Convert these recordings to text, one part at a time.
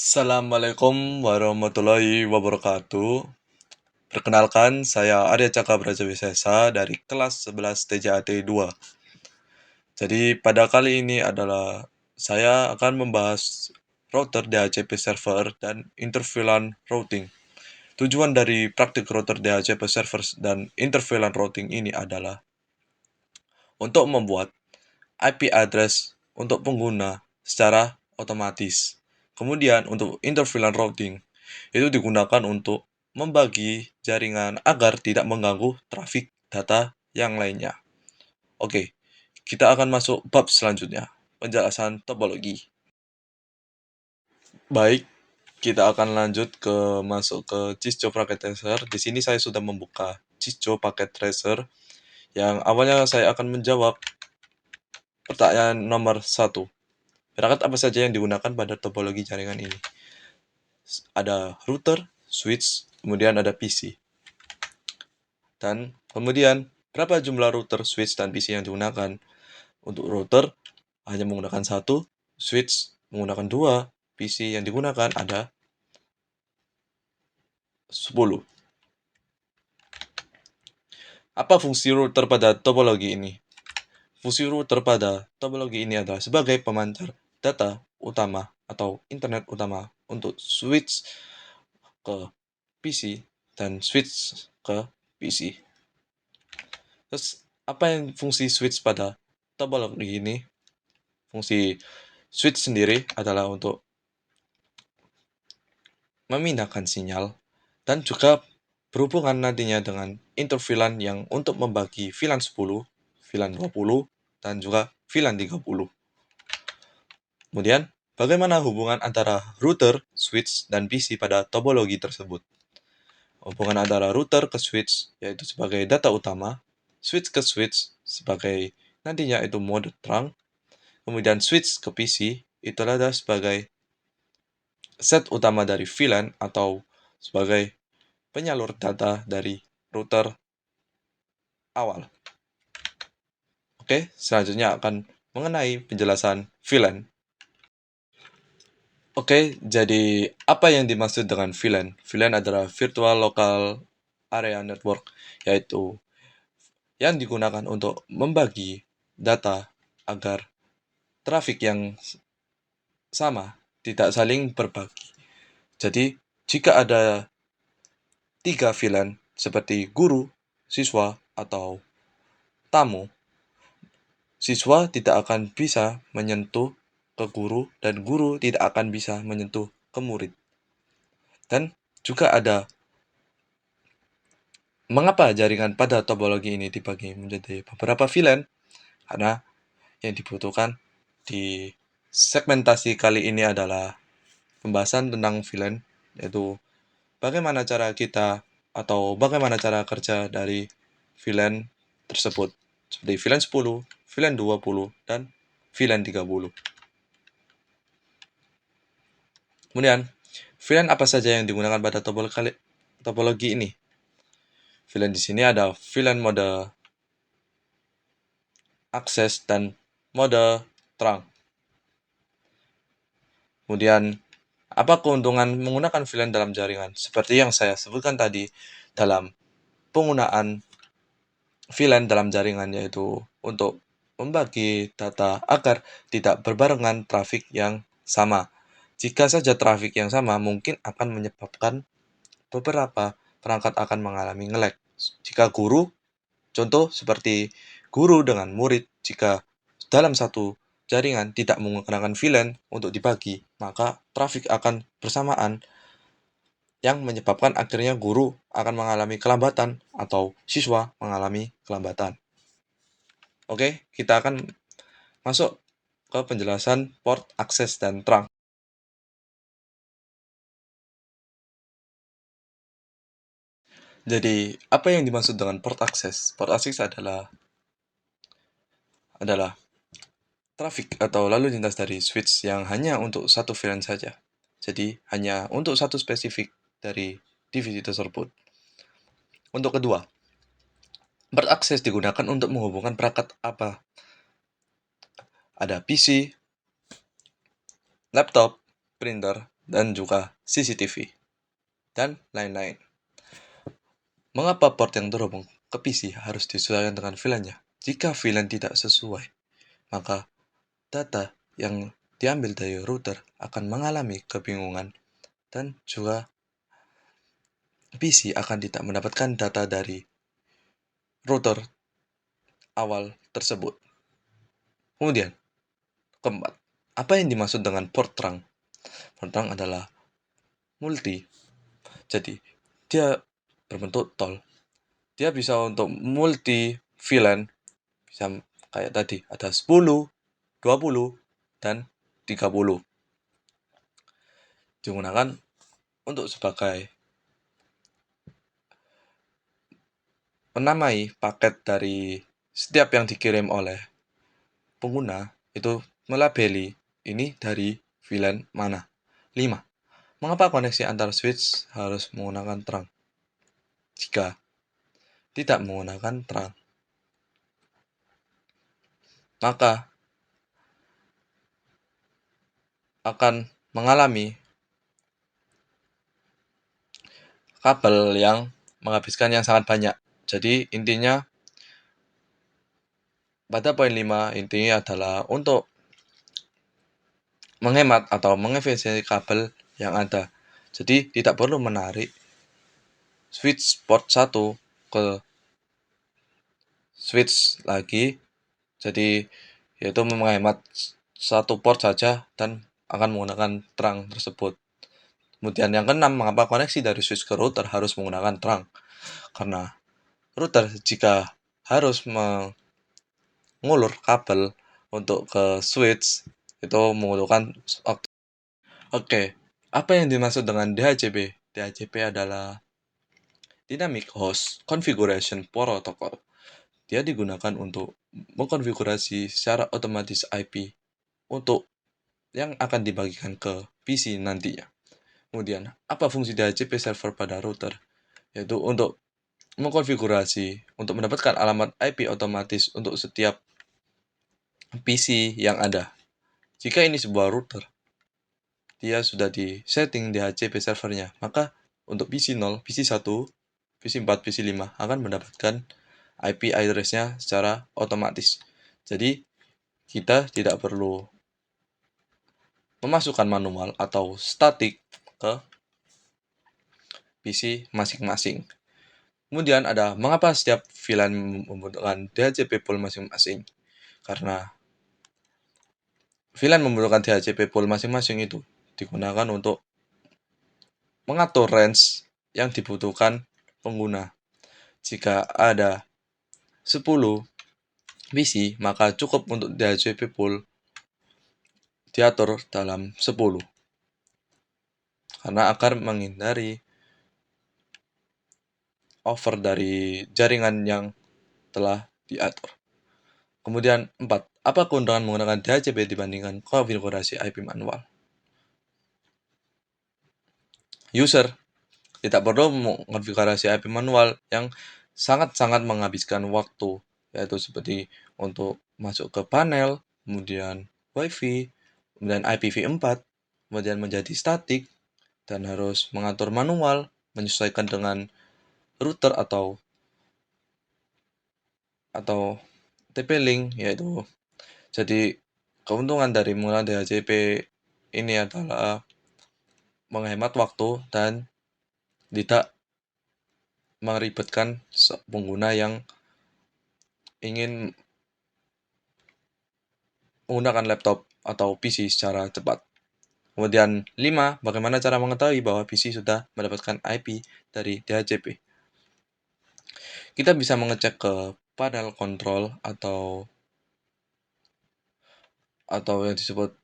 Assalamualaikum warahmatullahi wabarakatuh. Perkenalkan, saya Arya Caka Brajawisesa dari kelas 11 TJAT 2. Jadi pada kali ini adalah saya akan membahas router DHCP server dan interVLAN routing. Tujuan dari praktik router DHCP server dan interVLAN routing ini adalah untuk membuat IP address untuk pengguna secara otomatis. Kemudian untuk interVLAN routing itu digunakan untuk membagi jaringan agar tidak mengganggu trafik data yang lainnya. Oke, kita akan masuk bab selanjutnya, penjelasan topologi. Baik, kita akan lanjut masuk ke Cisco Packet Tracer. Di sini saya sudah membuka Cisco Packet Tracer yang awalnya saya akan menjawab pertanyaan nomor 1. Perangkat apa saja yang digunakan pada topologi jaringan ini? Ada router, switch, kemudian ada PC. Dan kemudian, berapa jumlah router, switch, dan PC yang digunakan? Untuk router, hanya menggunakan 1, switch menggunakan 2, PC yang digunakan ada 10. Apa fungsi router pada topologi ini? Fungsi router pada topologi ini adalah sebagai pemancar data utama atau internet utama untuk switch ke PC dan switch ke PC. Terus, apa yang fungsi switch pada topologi ini? Fungsi switch sendiri adalah untuk memindahkan sinyal dan juga berhubungan nantinya dengan interVLAN yang untuk membagi VLAN 10, VLAN 20, dan juga VLAN 30. Kemudian, bagaimana hubungan antara router, switch, dan PC pada topologi tersebut? Hubungan antara router ke switch yaitu sebagai data utama, switch ke switch sebagai nantinya itu mode terang, kemudian switch ke PC itu adalah sebagai set utama dari VLAN atau sebagai penyalur data dari router awal. Oke, selanjutnya akan mengenai penjelasan VLAN. Oke, jadi apa yang dimaksud dengan VLAN? VLAN adalah Virtual Local Area Network, yaitu yang digunakan untuk membagi data agar trafik yang sama tidak saling berbagi. Jadi, jika ada 3 VLAN seperti guru, siswa, atau tamu, siswa tidak akan bisa menyentuh ke guru dan guru tidak akan bisa menyentuh ke murid. Dan juga ada mengapa jaringan pada topologi ini dibagi menjadi beberapa VLAN? Karena yang dibutuhkan di segmentasi kali ini adalah pembahasan tentang VLAN, yaitu bagaimana cara kita atau bagaimana cara kerja dari VLAN tersebut, seperti VLAN 10, VLAN 20, dan VLAN 30. Kemudian, VLAN apa saja yang digunakan pada topologi ini? VLAN di sini ada VLAN mode akses dan mode terang. Kemudian, apa keuntungan menggunakan VLAN dalam jaringan? Seperti yang saya sebutkan tadi dalam penggunaan VLAN dalam jaringan, yaitu untuk membagi data agar tidak berbarengan trafik yang sama. Jika saja trafik yang sama, mungkin akan menyebabkan beberapa perangkat akan mengalami nge-lag. Jika guru, contoh seperti guru dengan murid, jika dalam satu jaringan tidak menggunakan VLAN untuk dibagi, maka trafik akan bersamaan yang menyebabkan akhirnya guru akan mengalami kelambatan atau siswa mengalami kelambatan. Oke, kita akan masuk ke penjelasan port, akses, dan terang. Jadi, apa yang dimaksud dengan port akses? Port akses adalah trafik atau lalu lintas dari switch yang hanya untuk satu VLAN saja. Jadi, hanya untuk satu spesifik dari divisi tersebut. Untuk kedua, port akses digunakan untuk menghubungkan perangkat apa? Ada PC, laptop, printer, dan juga CCTV, dan lain-lain. Mengapa port yang terhubung ke PC harus disesuaikan dengan VLAN-nya? Jika VLAN tidak sesuai, maka data yang diambil dari router akan mengalami kebingungan dan juga PC akan tidak mendapatkan data dari router awal tersebut. Kemudian, keempat, apa yang dimaksud dengan port terang? Port terang adalah multi, jadi dia berbentuk tol. Dia bisa untuk multi VLAN, bisa kayak tadi ada 10, 20, dan 30. Digunakan untuk sebagai menamai paket dari setiap yang dikirim oleh pengguna, itu melabeli ini dari VLAN mana. 5. Mengapa koneksi antar switch harus menggunakan terang? Jika tidak menggunakan terang, maka akan mengalami kabel yang menghabiskan yang sangat banyak. Jadi intinya pada poin 5 intinya adalah untuk menghemat atau mengefisiensi kabel yang ada. Jadi tidak perlu menarik switch port 1 ke switch lagi. Jadi yaitu menghemat satu port saja dan akan menggunakan terang tersebut. Kemudian yang keenam, mengapa koneksi dari switch ke router harus menggunakan terang? Karena router jika harus mengulur kabel untuk ke switch itu membutuhkan waktu. Oke, apa yang dimaksud dengan DHCP? DHCP adalah Dynamic Host Configuration Protocol. Dia digunakan untuk mengkonfigurasi secara otomatis IP untuk yang akan dibagikan ke PC nantinya. Kemudian, apa fungsi DHCP server pada router? Yaitu untuk mengkonfigurasi untuk mendapatkan alamat IP otomatis untuk setiap PC yang ada. Jika ini sebuah router, dia sudah di setting DHCP servernya, maka untuk PC 0, PC 1, PC 4, PC 5 akan mendapatkan IP address-nya secara otomatis. Jadi, kita tidak perlu memasukkan manual atau statik ke PC masing-masing. Kemudian ada mengapa setiap VLAN membutuhkan DHCP pool masing-masing? Karena VLAN membutuhkan DHCP pool masing-masing itu digunakan untuk mengatur range yang dibutuhkan pengguna. Jika ada 10 PC, maka cukup untuk DHCP pool diatur dalam 10. Karena agar menghindari over dari jaringan yang telah diatur. Kemudian 4. Apa keuntungan menggunakan DHCP dibandingkan konfigurasi IP manual? User tidak perlu mengonfigurasi IP manual yang sangat-sangat menghabiskan waktu, yaitu seperti untuk masuk ke panel, kemudian WiFi, kemudian IPv4, kemudian menjadi statik, dan harus mengatur manual, menyesuaikan dengan router atau TP-Link, yaitu jadi keuntungan dari menggunakan DHCP ini adalah menghemat waktu dan tidak meribetkan pengguna yang ingin menggunakan laptop atau PC secara cepat. Kemudian 5. Bagaimana cara mengetahui bahwa PC sudah mendapatkan IP dari DHCP? Kita bisa mengecek ke panel control atau yang disebut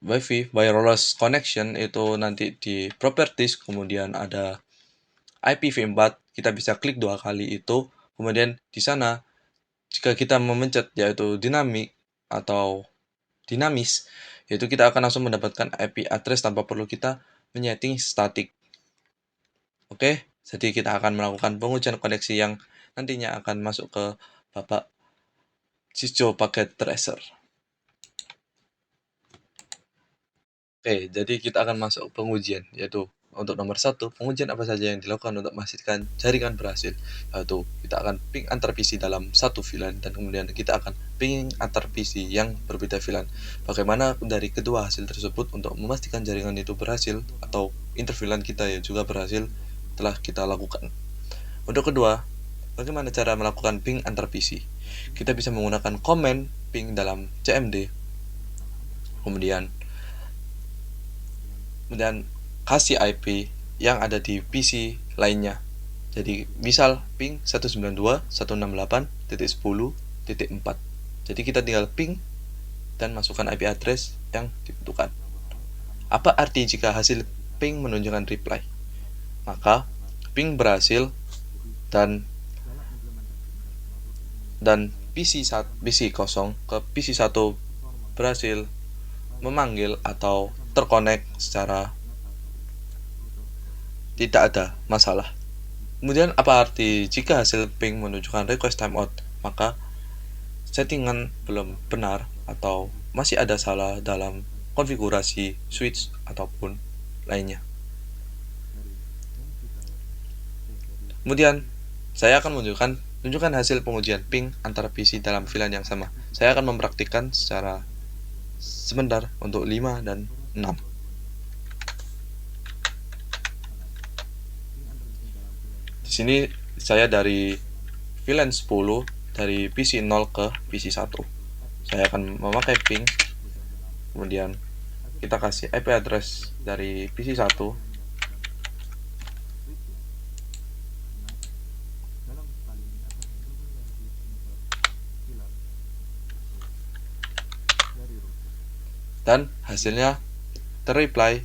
WiFi wireless connection, itu nanti di properties, kemudian ada IPv4, kita bisa klik 2 kali itu, kemudian di sana jika kita memencet yaitu dinamik atau dinamis, yaitu kita akan langsung mendapatkan IP address tanpa perlu kita menyeting statik. Oke, jadi kita akan melakukan pengujian koneksi yang nantinya akan masuk ke babak Cisco Packet Tracer. Oke, jadi kita akan masuk pengujian, yaitu untuk nomor 1, pengujian apa saja yang dilakukan untuk memastikan jaringan berhasil, yaitu kita akan ping antar PC dalam satu VLAN, dan kemudian kita akan ping antar PC yang berbeda VLAN. Bagaimana dari kedua hasil tersebut untuk memastikan jaringan itu berhasil, atau inter VLAN kita ya juga berhasil, telah kita lakukan. Untuk kedua, bagaimana cara melakukan ping antar PC? Kita bisa menggunakan komen ping dalam CMD, kemudian kasih IP yang ada di PC lainnya. Jadi misal ping 192.168.10.4. Jadi kita tinggal ping dan masukkan IP address yang dibutuhkan. Apa arti jika hasil ping menunjukkan reply? Maka ping berhasil dan PC kosong ke PC 1 berhasil memanggil atau terkonek secara tidak ada masalah. Kemudian apa arti jika hasil ping menunjukkan request timeout? Maka settingan belum benar atau masih ada salah dalam konfigurasi switch ataupun lainnya. Kemudian saya akan menunjukkan hasil pengujian ping antara PC dalam VLAN yang sama. Saya akan mempraktikkan secara sebentar untuk 5 dan 6. Di sini saya dari VLAN 10 dari PC 0 ke PC 1. Saya akan memakai ping, kemudian kita kasih IP address dari PC 1, dan hasilnya terreply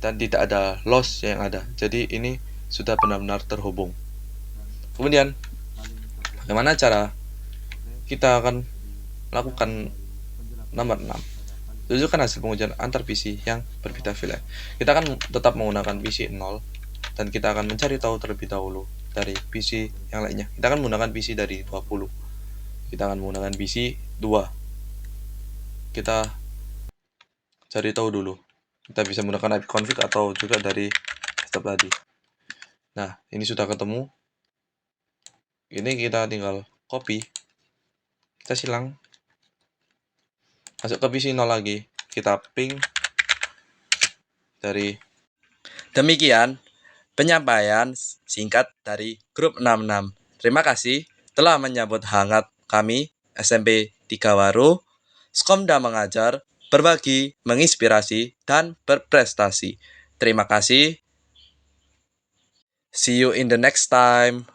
dan tidak ada loss yang ada. Jadi ini sudah benar-benar terhubung. Kemudian bagaimana cara kita akan lakukan nomor 6? Tunjukkan hasil pengujian antar PC yang berbeda VLAN. Kita akan tetap menggunakan PC 0 dan kita akan mencari tahu terlebih dahulu dari PC yang lainnya. Kita akan menggunakan PC dari 20. Kita akan menggunakan PC 2. Kita cari tahu dulu. Kita bisa menggunakan ipconfig atau juga dari desktop tadi. Nah, ini sudah ketemu. Ini kita tinggal copy. Kita silang. Masuk ke PC 0 lagi. Kita ping dari. Demikian penyampaian singkat dari grup 66. Terima kasih telah menyambut hangat kami SMP 3 Waru. Skomda mengajar, berbagi, menginspirasi, dan berprestasi. Terima kasih. See you in the next time.